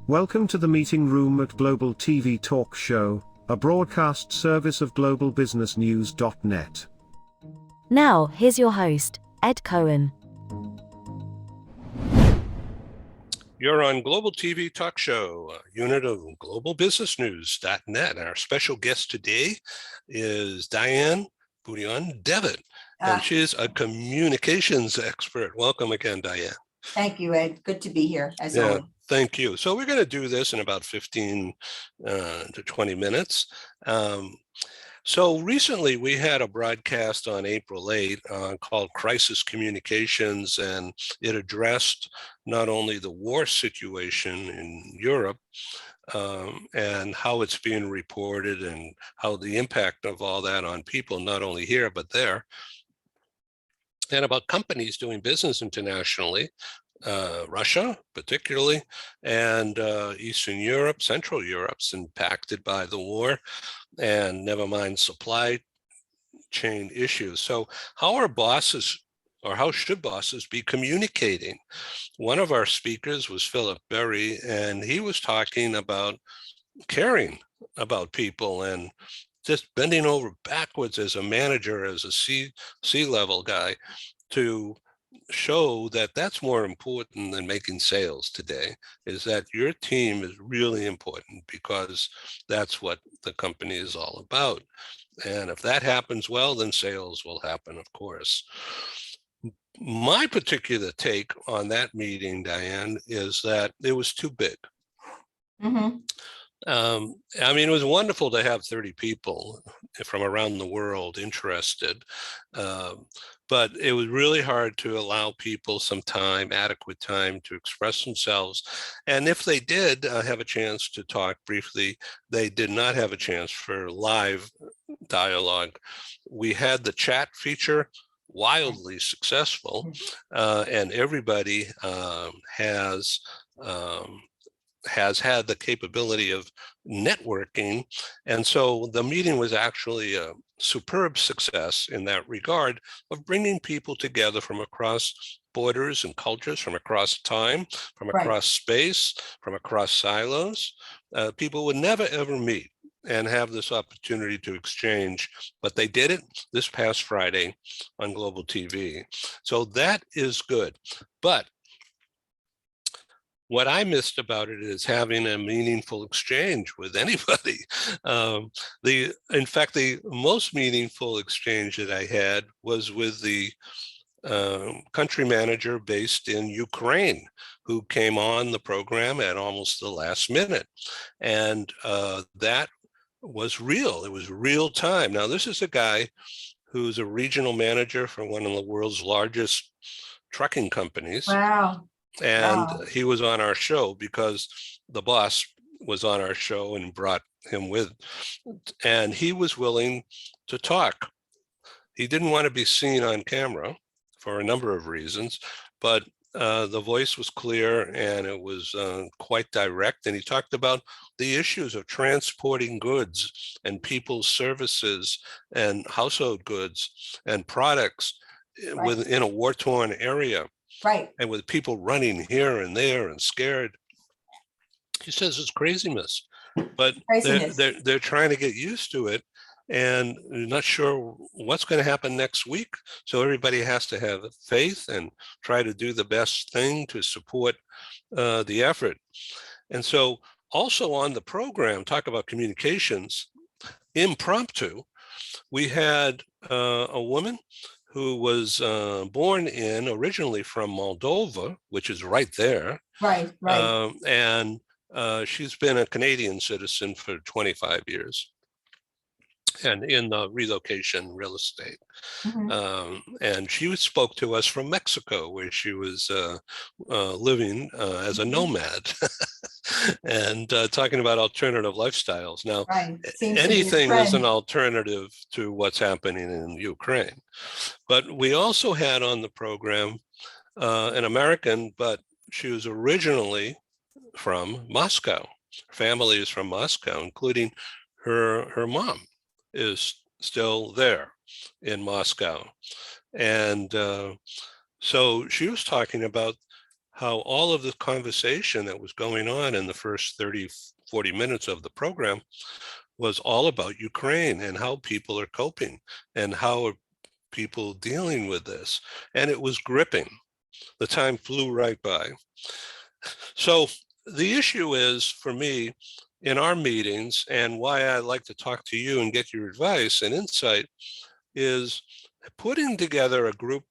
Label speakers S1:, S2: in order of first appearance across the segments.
S1: Welcome to the meeting room at Global TV Talk Show, a broadcast service of globalbusinessnews.net.
S2: Now, here's your host, Ed Cohen.
S3: You're on Global TV Talk Show, a unit of globalbusinessnews.net. Our special guest today is Dianne Devitt, and she's a communications expert. Welcome again, Dianne.
S4: Thank you, Ed. Good to be here, as always.
S3: Thank you. So we're going to do this in about 15 to 20 minutes. So recently we had a broadcast on April 8 called Crisis Communications, and it addressed not only the war situation in Europe and how it's being reported and how the impact of all that on people, not only here, but there, and about companies doing business internationally, Russia particularly, and Eastern Europe, Central Europe's impacted by the war, and never mind supply chain issues. So how are bosses, or how should bosses be communicating? One of our speakers was Philip Berry, and he was talking about caring about people and just bending over backwards as a manager, as a C-level guy, to show that that's more important than making sales today, is that your team is really important, because that's what the company is all about. And if that happens well, then sales will happen, of course. My particular take on that meeting, Dianne, is that it was too big.
S4: Mm-hmm.
S3: I mean, it was wonderful to have 30 people from around the world interested, but it was really hard to allow people some time, adequate time to express themselves. And if they did have a chance to talk briefly, they did not have a chance for live dialogue. We had the chat feature, wildly successful, and everybody has had the capability of networking. And so the meeting was actually a superb success in that regard, of bringing people together from across borders and cultures, from across time, from across space, from across silos. People would never, ever meet and have this opportunity to exchange, but they did it this past Friday on Global TV. So that is good. But what I missed about it is having a meaningful exchange with anybody. In fact, the most meaningful exchange that I had was with the country manager based in Ukraine, who came on the program at almost the last minute. And that was real. It was real time. Now, this is a guy who's a regional manager for one of the world's largest trucking companies.
S4: Wow.
S3: And he was on our show because the boss was on our show and brought him with, and he was willing to talk. He didn't want to be seen on camera for a number of reasons, but the voice was clear and it was quite direct. And he talked about the issues of transporting goods and people's services and household goods and products within a war-torn area.
S4: Right.
S3: And with people running here and there and scared. He says it's craziness, but they're trying to get used to it, and they're not sure what's going to happen next week. So everybody has to have faith and try to do the best thing to support the effort. And so also on the program, talk about communications, impromptu, we had a woman who was born originally from Moldova, which is right there.
S4: Right.
S3: And she's been a Canadian citizen for 25 years. And in the relocation real estate. And she spoke to us from Mexico, where she was living as a nomad and talking about alternative lifestyles. Now, anything is an alternative to what's happening in Ukraine. But we also had on the program an American, but she was originally from Moscow. Her family is from Moscow, including her mom is still there in Moscow. And So she was talking about how all of the conversation that was going on in the first 30, 40 minutes of the program was all about Ukraine and how people are coping and how are people dealing with this. And it was gripping. The time flew right by. So the issue is for me in our meetings, and why I like to talk to you and get your advice and insight, is putting together a group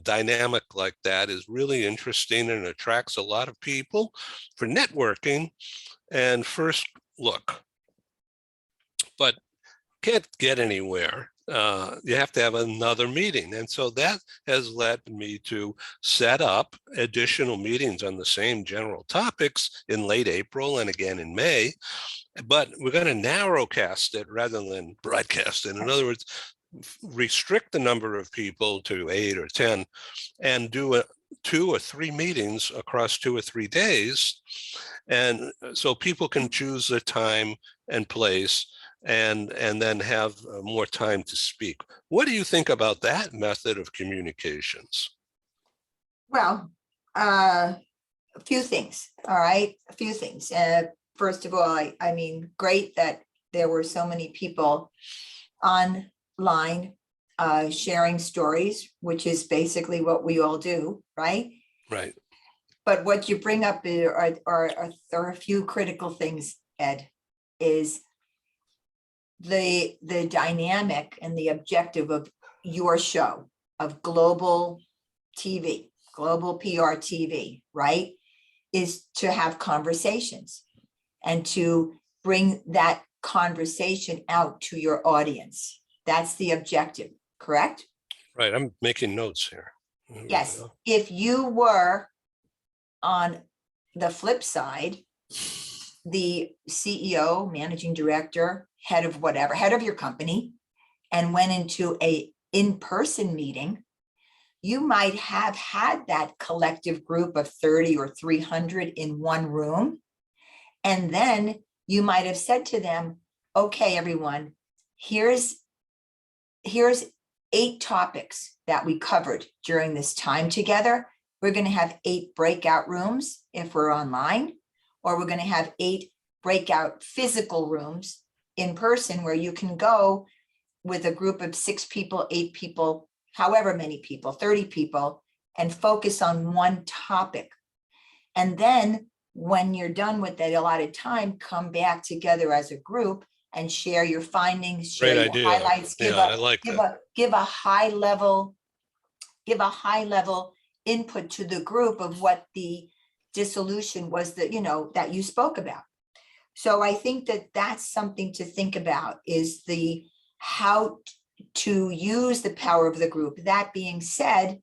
S3: dynamic like that is really interesting and attracts a lot of people for networking and first look, but can't get anywhere. You have to have another meeting. And so that has led me to set up additional meetings on the same general topics in late April and again in May. But we're going to narrowcast it rather than broadcast it. In other words, restrict the number of people to 8 or 10 and do 2 or 3 meetings across 2 or 3 days. And so people can choose their time and place and then have more time to speak. What do you think about that method of communications?
S4: Well, a few things. All right. A few things. First of all, I mean, great that there were so many people online sharing stories, which is basically what we all do, right?
S3: Right.
S4: But what you bring up are a few critical things, Ed, is the dynamic and the objective of your show, of global TV, global PR TV, right, is to have conversations and to bring that conversation out to your audience. That's the objective, correct?
S3: Right. I'm making notes here.
S4: Yes. If you were on the flip side, the CEO, managing director, head of whatever, head of your company, and went into a in-person meeting, you might have had that collective group of 30 or 300 in one room. And then you might have said to them, okay, everyone, here's 8 topics that we covered during this time together. We're going to have 8 breakout rooms if we're online, or we're going to have 8 breakout physical rooms in person where you can go with a group of 6 people, 8 people, however many people, 30 people, and focus on one topic. And then when you're done with that allotted time, come back together as a group and share your findings, share
S3: Great
S4: your
S3: idea.
S4: highlights,
S3: I like that.
S4: give a high level input to the group of what the dissolution was that, that you spoke about. So I think that that's something to think about, is the how to use the power of the group. That being said,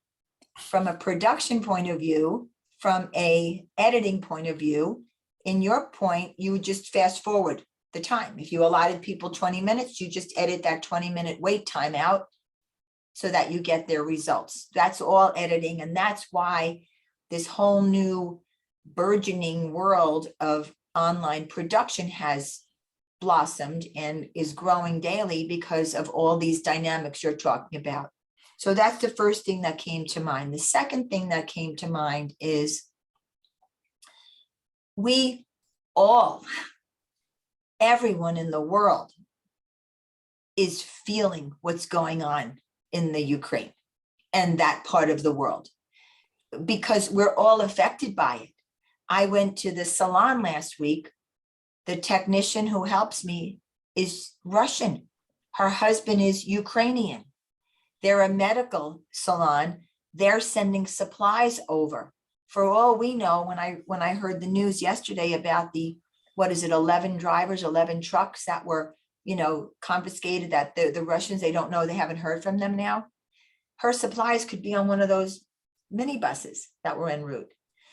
S4: from a production point of view, from a editing point of view, in your point, you would just fast forward the time. If you allotted people 20 minutes, you just edit that 20-minute wait time out so that you get their results. That's all editing. And that's why this whole new burgeoning world of online production has blossomed and is growing daily because of all these dynamics you're talking about. So that's the first thing that came to mind. The second thing that came to mind is we all, everyone in the world is feeling what's going on in the Ukraine and that part of the world, because we're all affected by it. I went to the salon last week. The technician who helps me is Russian. Her husband is Ukrainian. They're a medical salon. They're sending supplies over. For all we know, when I heard the news yesterday about the, 11 drivers, 11 trucks that were, confiscated, that the Russians, they don't know, they haven't heard from them now. Her supplies could be on one of those minibuses that were en route.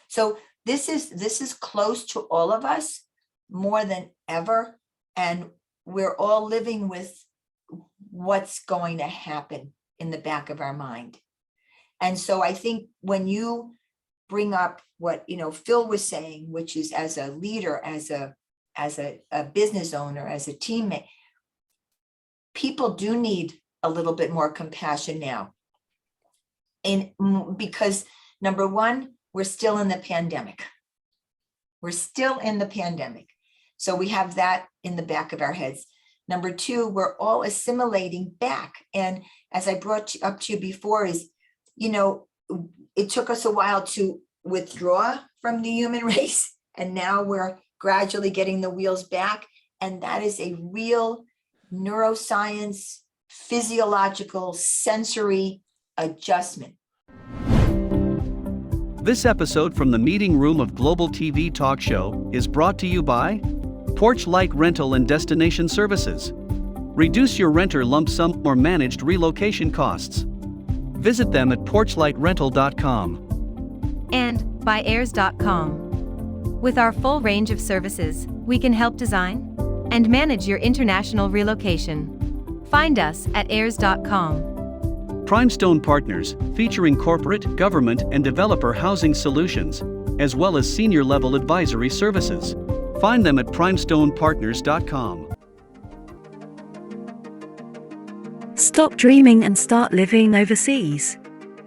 S4: So this is close to all of us more than ever. And we're all living with what's going to happen in the back of our mind. And so I think when you bring up what, Phil was saying, which is as a leader, as a business owner, as a teammate, people do need a little bit more compassion now. because number one, we're still in the pandemic. We're still in the pandemic. So we have that in the back of our heads. Number two, we're all assimilating back. And as I brought up to you before is, it took us a while to withdraw from the human race. And now we're gradually getting the wheels back. And that is a real neuroscience, physiological, sensory adjustment.
S5: This episode from the meeting room of Global TV Talk Show is brought to you by Porchlight Rental and Destination Services. Reduce your renter lump sum or managed relocation costs. Visit them at porchlightrental.com.
S6: And by airs.com. With our full range of services, we can help design and manage your international relocation. Find us at airs.com.
S5: Primestone Partners, featuring corporate, government, and developer housing solutions, as well as senior-level advisory services. Find them at primestonepartners.com.
S2: Stop dreaming and start living overseas.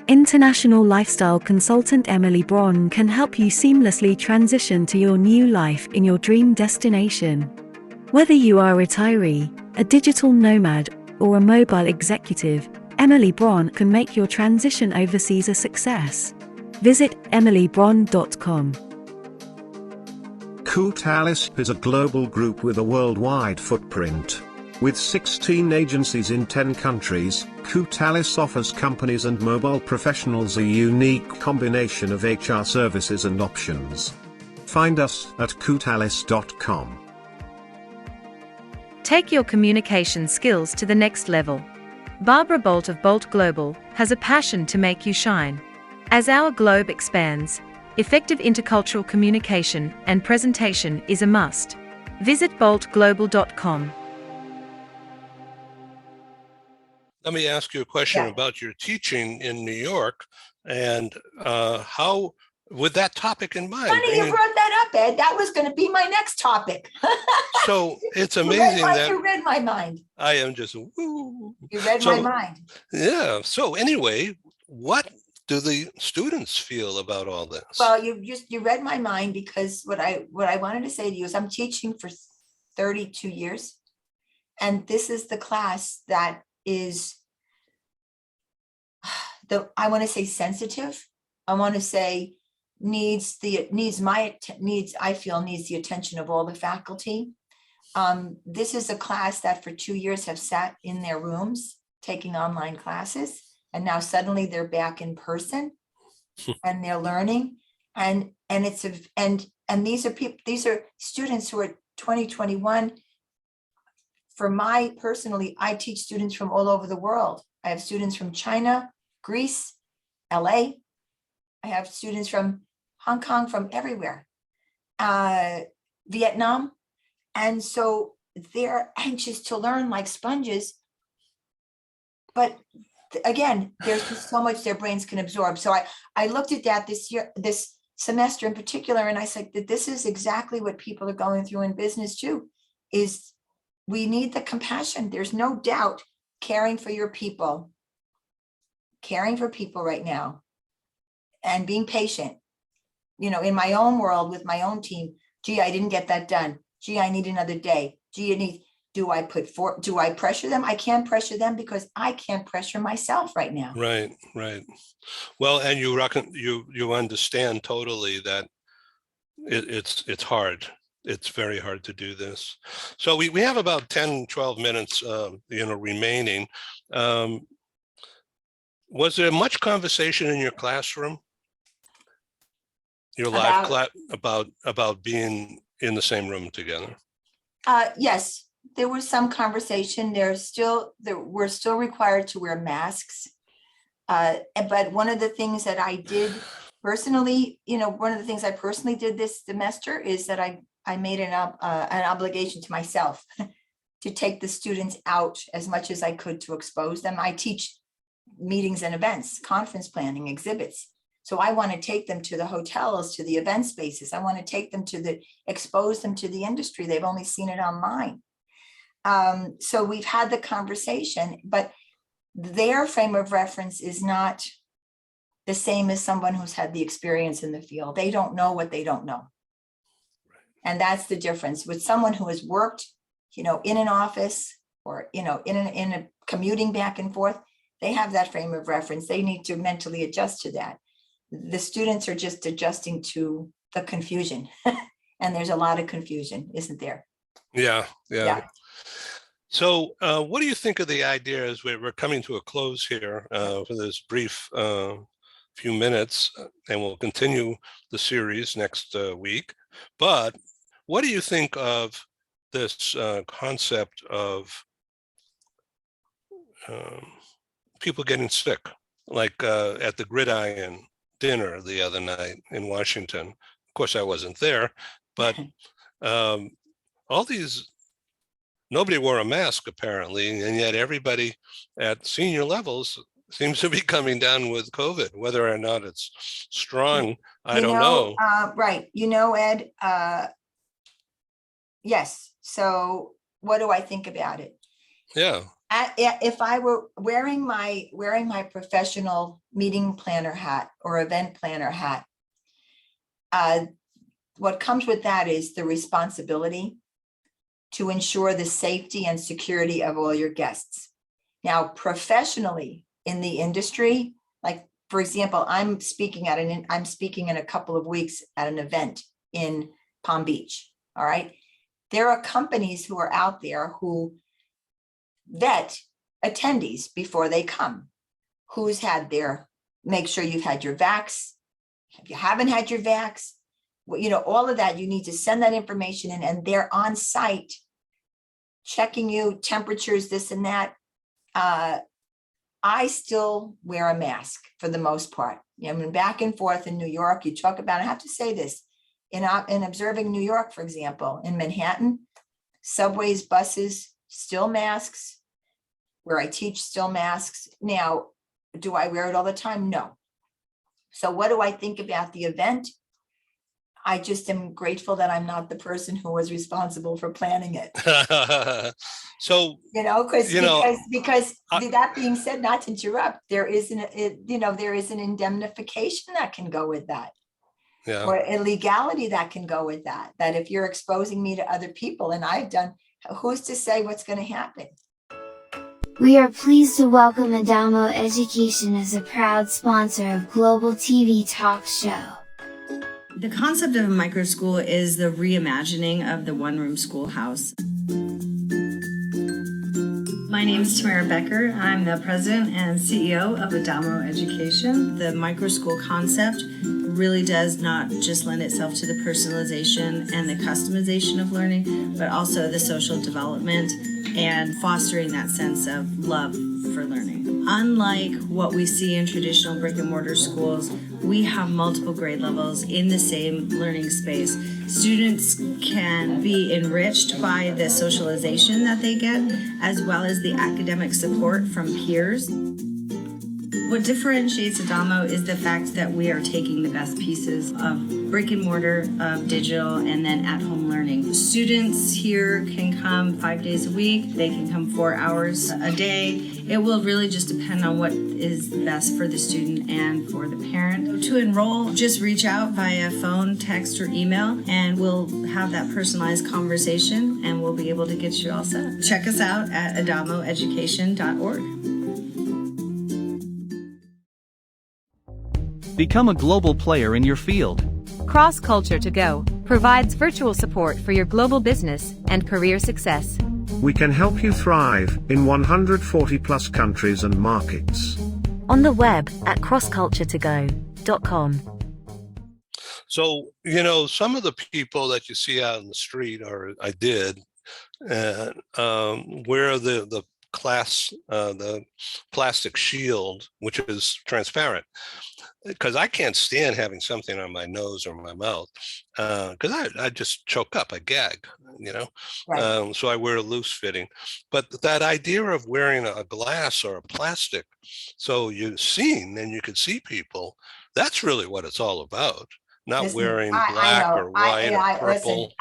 S2: International lifestyle consultant Emily Braun can help you seamlessly transition to your new life in your dream destination. Whether you are a retiree, a digital nomad, or a mobile executive, Emily Braun can make your transition overseas a success. Visit emilybraun.com.
S1: Coutalis is a global group with a worldwide footprint. With 16 agencies in 10 countries, Coutalis offers companies and mobile professionals a unique combination of HR services and options. Find us at coutalis.com.
S6: Take your communication skills to the next level. Barbara Bolt of Bolt Global has a passion to make you shine. As our globe expands, effective intercultural communication and presentation is a must. Visit boltglobal.com.
S3: Let me ask you a question about your teaching in New York and how, with that topic in mind.
S4: Funny you brought that up, Ed. That was going to be my next topic.
S3: So it's amazing that
S4: you read my mind.
S3: I am just, woo.
S4: You read my mind.
S3: Yeah. So anyway, what do the students feel about all this?
S4: Well, you read my mind, because what I wanted to say to you is I'm teaching for 32 years. And this is the class that is I want to say sensitive. I want to say needs the attention of all the faculty. This is a class that for 2 years have sat in their rooms taking online classes, and now suddenly they're back in person and they're learning. And these are students who are 2021. Personally, I teach students from all over the world. I have students from China, Greece, LA. I have students from Hong Kong, from everywhere, Vietnam. And so they're anxious to learn like sponges. But again, there's just so much their brains can absorb. So I looked at that this semester in particular, and I said that this is exactly what people are going through in business too, is we need the compassion. There's no doubt caring for people right now and being patient. In my own world with my own team, gee, I didn't get that done. Gee, I need another day. Gee, do I pressure them? I can't pressure them because I can't pressure myself right now.
S3: Right. Well, and you understand totally that it's hard. It's very hard to do this. So we have about 10, 12 minutes, remaining. Was there much conversation in your classroom, your live class, about being in the same room together?
S4: Yes, there was some conversation. We're still required to wear masks. But one of the things that I did personally, one of the things I personally did this semester is that I made an obligation to myself to take the students out as much as I could to expose them. I teach meetings and events, conference planning, exhibits. So I want to take them to the hotels, to the event spaces. I want to take them expose them to the industry. They've only seen it online. So we've had the conversation, but their frame of reference is not the same as someone who's had the experience in the field. They don't know what they don't know. And that's the difference with someone who has worked, in an office or, in a commuting back and forth. They have that frame of reference. They need to mentally adjust to that. The students are just adjusting to the confusion. And there's a lot of confusion, isn't there?
S3: Yeah. So what do you think of the idea as we're coming to a close here for this brief few minutes, and we'll continue the series next week. But what do you think of this concept of people getting sick, like at the Gridiron dinner the other night in Washington? Of course, I wasn't there, but all these, nobody wore a mask apparently, and yet everybody at senior levels seems to be coming down with COVID. Whether or not it's strong, I don't know.
S4: Right. Ed, yes. So what do I think about it?
S3: Yeah.
S4: If I were wearing my professional meeting planner hat or event planner hat, what comes with that is the responsibility to ensure the safety and security of all your guests. Now, professionally in the industry, like for example, I'm speaking in a couple of weeks at an event in Palm Beach. All right. There are companies who are out there who vet attendees before they come. Make sure you've had your vax. If you haven't had your vax, all of that, you need to send that information in, and they're on site checking you, temperatures, this and that. I still wear a mask for the most part. I mean, back and forth in New York, you talk about, I have to say this, in observing New York, for example, in Manhattan, subways, buses, still masks. Where I teach, still masks. Now, do I wear it all the time? No. So what do I think about the event? I just am grateful that I'm not the person who was responsible for planning it.
S3: So,
S4: because that being said, not to interrupt, there is an indemnification that can go with that.
S3: Yeah.
S4: Or illegality that can go with that. That if you're exposing me to other people, and I've done, who's to say what's going to happen?
S7: We are pleased to welcome Adamo Education as a proud sponsor of Global TV Talk Show.
S8: The concept of a micro school is the reimagining of the one-room schoolhouse. My name is Tamara Becker. I'm the president and CEO of Adamo Education. The micro school concept really does not just lend itself to the personalization and the customization of learning, but also the social development and fostering that sense of love for learning. Unlike what we see in traditional brick and mortar schools, we have multiple grade levels in the same learning space. Students can be enriched by the socialization that they get, as well as the academic support from peers. What differentiates Adamo is the fact that we are taking the best pieces of brick and mortar, of digital, and then at-home learning. Students here can come 5 days a week. They can come 4 hours a day. It will really just depend on what is best for the student and for the parent. To enroll, just reach out via phone, text, or email, and we'll have that personalized conversation, and we'll be able to get you all set. Check us out at adamoeducation.org.
S5: Become a global player in your field.
S6: Cross Culture to Go provides virtual support for your global business and career success.
S1: We can help you thrive in 140 plus countries and markets.
S2: On the web at crossculturetogo.com.
S3: So, some of the people that you see out in the street, or I did, wear the plastic shield, which is transparent, because I can't stand having something on my nose or my mouth, because I just choke up, I gag,
S4: Right.
S3: so I wear a loose fitting. But that idea of wearing a glass or a plastic, so you're seen and you can see people, that's really what it's all about. Not wearing black or white or purple.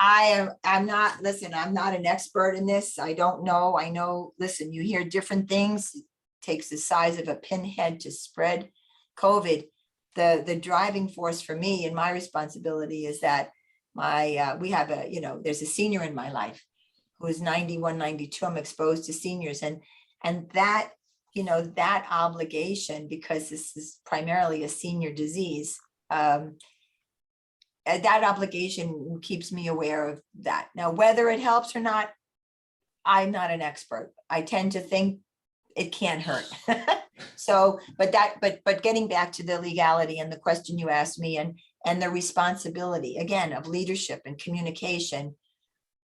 S4: Listen, I'm not an expert in this. I don't know. I know, listen, you hear different things. It takes the size of a pinhead to spread COVID. the driving force for me and my responsibility is that we have there's a senior in my life who is 91, 92. I'm exposed to seniors, and that, that obligation, because this is primarily a senior disease, that obligation keeps me aware of that. Now, whether it helps or not, I'm not an expert. I tend to think it can't hurt. So, but getting back to the legality and the question you asked me, and the responsibility, again, of leadership and communication,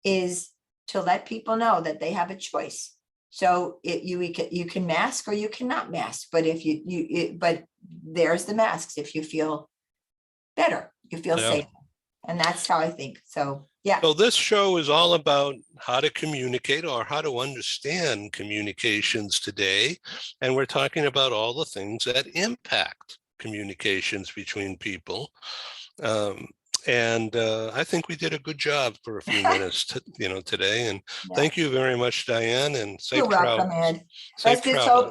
S4: is to let people know that they have a choice. So you can mask or you cannot mask, but but there's the masks. If you feel better, you feel safe, and that's how I think. So yeah.
S3: So this show is all about how to communicate, or how to understand communications today, and we're talking about all the things that impact communications between people. And I think we did a good job for a few minutes, today. And thank you very much, Dianne, and safe
S4: You're welcome,
S3: travels.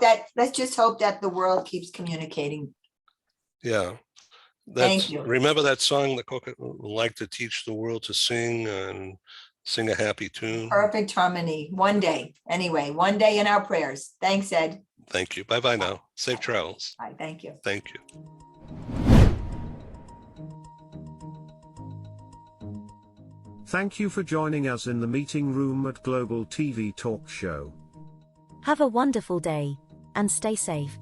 S4: Ed. Let's just hope that the world keeps communicating.
S3: Yeah.
S4: Thank you.
S3: Remember that song that Coca would like to teach the world to sing, and sing a happy tune? Perfect
S4: harmony. One day. Anyway, one day in our prayers. Thanks, Ed.
S3: Thank you. Bye-bye now. Safe travels.
S4: Bye. Thank you.
S3: Thank you.
S1: Thank you for joining us in the meeting room at Global TV Talk Show.
S2: Have a wonderful day, and stay safe.